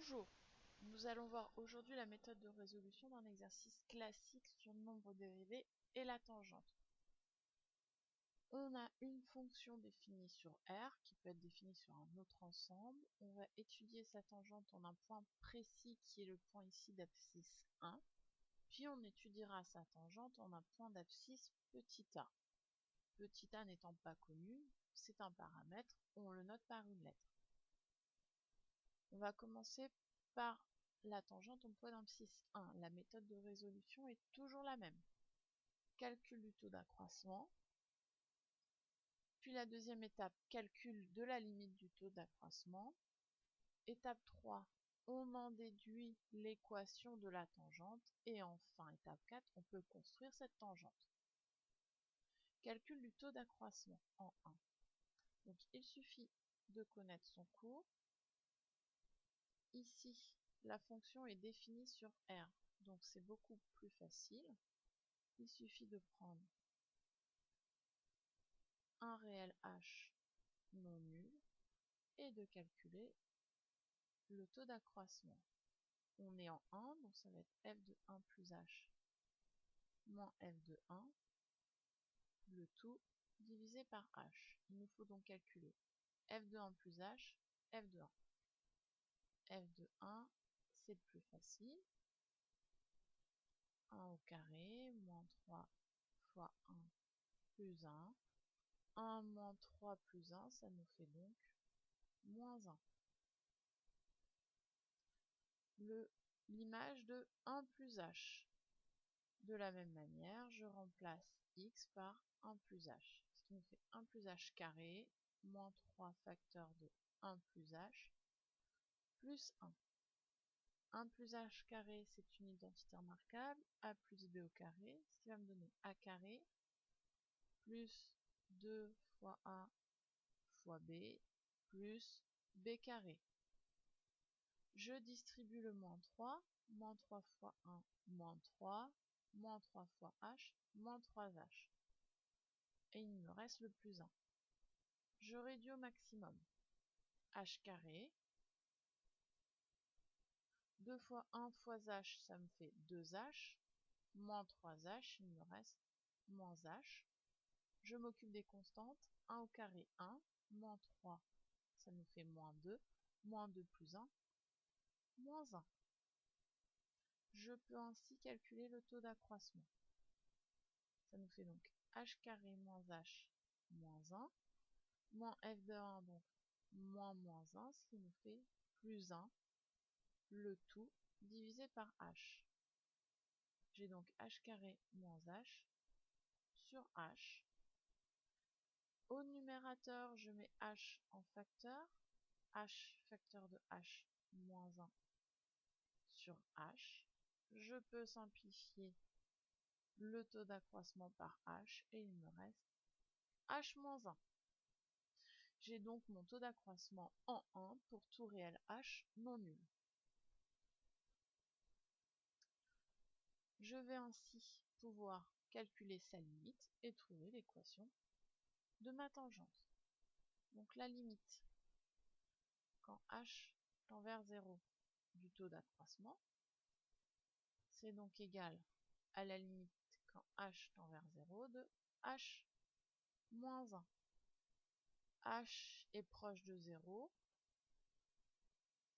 Bonjour, nous allons voir aujourd'hui la méthode de résolution d'un exercice classique sur le nombre dérivé et la tangente. On a une fonction définie sur R qui peut être définie sur un autre ensemble. On va étudier sa tangente en un point précis qui est le point ici d'abscisse 1. Puis on étudiera sa tangente en un point d'abscisse petit a. Petit a n'étant pas connu, c'est un paramètre, on le note par une lettre. On va commencer par la tangente en point d'abscisse 1. La méthode de résolution est toujours la même. Calcul du taux d'accroissement. Puis la deuxième étape, calcul de la limite du taux d'accroissement. Étape 3, on en déduit l'équation de la tangente. Et enfin, étape 4, on peut construire cette tangente. Calcul du taux d'accroissement en 1. Donc il suffit de connaître son cours. Ici, la fonction est définie sur R, donc c'est beaucoup plus facile. Il suffit de prendre un réel h non nul et de calculer le taux d'accroissement. On est en 1, donc ça va être f de 1 plus h moins f de 1, le tout divisé par h. Il nous faut donc calculer f de 1 plus h, f de 1. f de 1, c'est le plus facile. 1 au carré, moins 3 fois 1 plus 1. 1 moins 3 plus 1, ça nous fait donc moins 1. L'image de 1 plus h. De la même manière, je remplace x par 1 plus h, ce qui nous fait 1 plus h carré, moins 3 facteur de 1 plus h, plus 1. 1 plus h carré, c'est une identité remarquable, a plus b au carré, ce qui va me donner a carré, plus 2 fois a fois b, plus b carré. Je distribue le moins 3 fois 1, moins 3 fois h, moins 3h. Et il me reste le plus 1. Je réduis au maximum. H carré. 2 fois 1 fois h, ça me fait 2h. Moins 3h, il me reste moins h. Je m'occupe des constantes. 1 au carré, 1. Moins 3, ça nous fait moins 2. Moins 2 plus 1, moins 1. Je peux ainsi calculer le taux d'accroissement. Ça nous fait donc h carré moins h moins 1, moins f de 1, donc moins 1, ce qui nous fait plus 1, le tout divisé par h. J'ai donc h carré moins h sur h. Au numérateur, je mets h en facteur, h facteur de h moins 1 sur h. Je peux simplifier le taux d'accroissement par h et il me reste h moins 1. J'ai donc mon taux d'accroissement en 1 pour tout réel h non nul. Je vais ainsi pouvoir calculer sa limite et trouver l'équation de ma tangente. Donc la limite, quand h tend vers 0 du taux d'accroissement, c'est donc égal à la limite quand h tend vers 0 de h moins 1. H est proche de 0.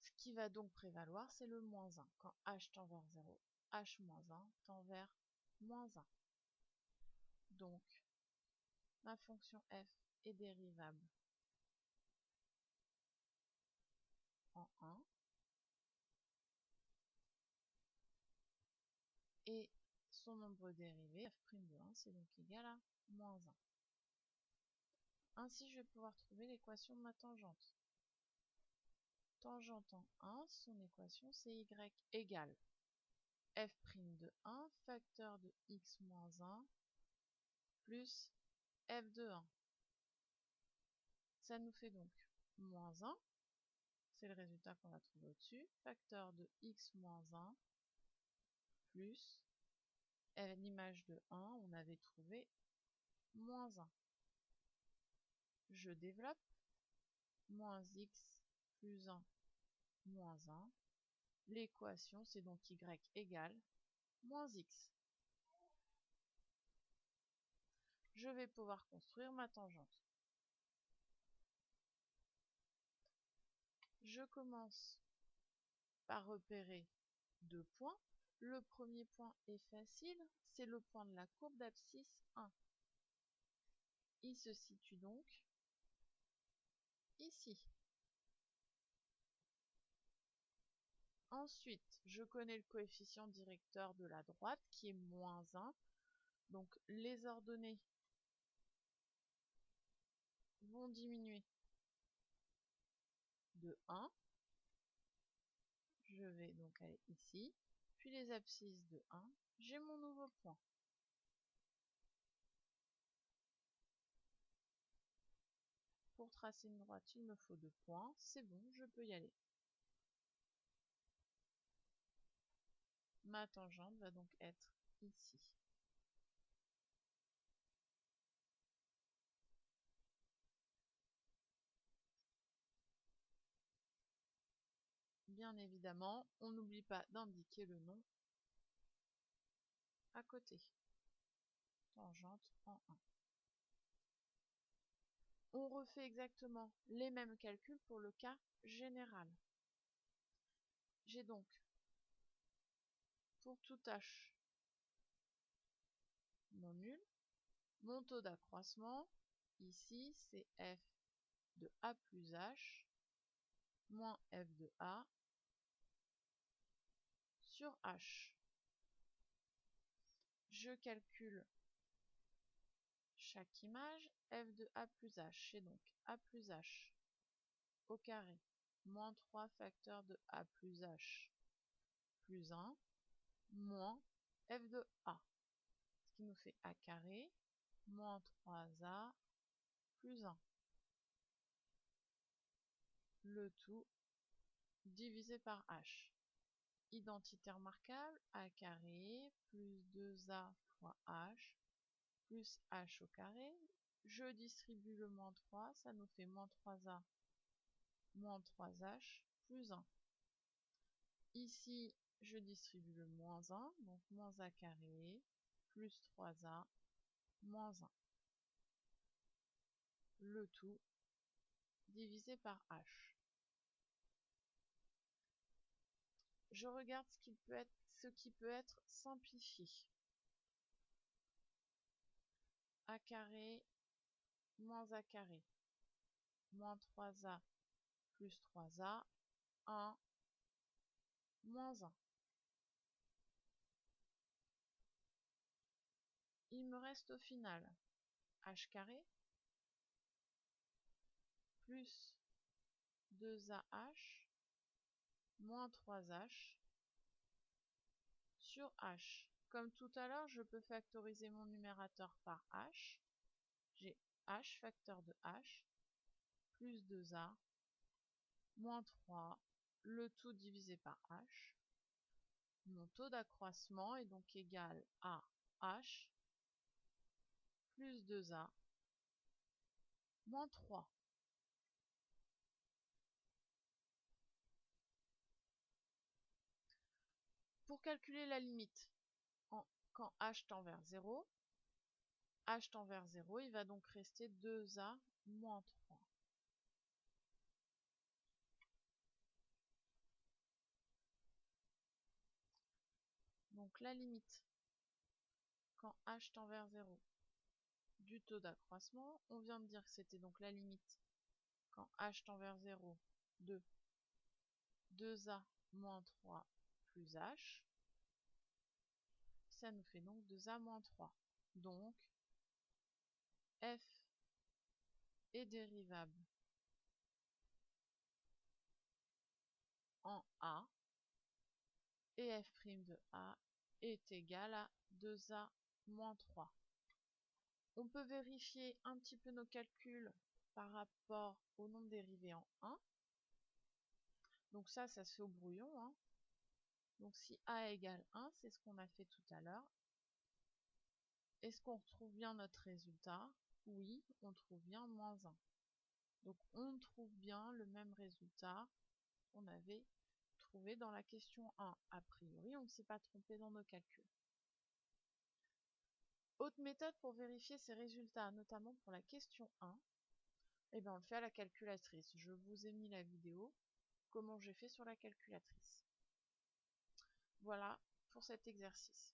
Ce qui va donc prévaloir, c'est le moins 1. Quand h tend vers 0, h moins 1 tend vers moins 1. Donc, ma fonction f est dérivable en 1. Et son nombre dérivé, f' de 1, c'est donc égal à moins 1. Ainsi, je vais pouvoir trouver l'équation de ma tangente. Tangente en 1, son équation, c'est y égale f' de 1, facteur de x moins 1, plus f de 1. Ça nous fait donc moins 1, c'est le résultat qu'on va trouver au-dessus, facteur de x moins 1, plus l'image de 1, on avait trouvé moins 1. Je développe, moins x plus 1 moins 1, L'équation, c'est donc y égale moins x. Je vais pouvoir construire ma tangente. Je commence par repérer 2 points. Le premier point est facile, c'est le point de la courbe d'abscisse 1. Il se situe donc ici. Ensuite, je connais le coefficient directeur de la droite qui est moins 1. Donc les ordonnées vont diminuer de 1. Je vais donc aller ici, puis les abscisses de 1. J'ai mon nouveau point. Pour tracer une droite, il me faut 2 points. C'est bon, je peux y aller. Ma tangente va donc être ici. Bien évidemment, on n'oublie pas d'indiquer le nom à côté. Tangente en 1. On refait exactement les mêmes calculs pour le cas général. J'ai donc, pour tout h non nul, mon taux d'accroissement, ici, c'est f de a plus h moins f de a sur h. Je calcule chaque image, f de a plus h, c'est donc a plus h au carré moins 3 facteurs de a plus h plus 1 moins f de a, ce qui nous fait a carré moins 3a plus 1. Le tout divisé par h. Identité remarquable, a carré plus 2a fois h plus h au carré. Je distribue le moins 3, ça nous fait moins 3a moins 3h plus 1. Ici, je distribue le moins 1, donc moins a carré plus 3a moins 1. Le tout divisé par h. Je regarde ce qui peut être simplifié. A carré moins a carré moins 3a plus 3a 1 moins 1. Il me reste au final h carré plus 2ah moins 3h sur h. Comme tout à l'heure, je peux factoriser mon numérateur par h. J'ai h facteur de h plus 2a moins 3, le tout divisé par h. Mon taux d'accroissement est donc égal à h plus 2a moins 3. Pour calculer la limite, quand h tend vers 0, h tend vers 0, il va donc rester 2a moins 3. Donc la limite, quand h tend vers 0, du taux d'accroissement, on vient de dire que c'était donc la limite, quand h tend vers 0, de 2a moins 3 plus h. Ça nous fait donc 2a moins 3. Donc, f est dérivable en a et f' de a est égal à 2a moins 3. On peut vérifier un petit peu nos calculs par rapport au nombre dérivé en 1. Donc ça se fait au brouillon. Hein. Donc si a égale 1, c'est ce qu'on a fait tout à l'heure. Est-ce qu'on retrouve bien notre résultat? Oui, on trouve bien moins 1. Donc on trouve bien le même résultat qu'on avait trouvé dans la question 1. A priori, on ne s'est pas trompé dans nos calculs. Autre méthode pour vérifier ces résultats, notamment pour la question 1, on le fait à la calculatrice. Je vous ai mis la vidéo, comment j'ai fait sur la calculatrice. Voilà pour cet exercice.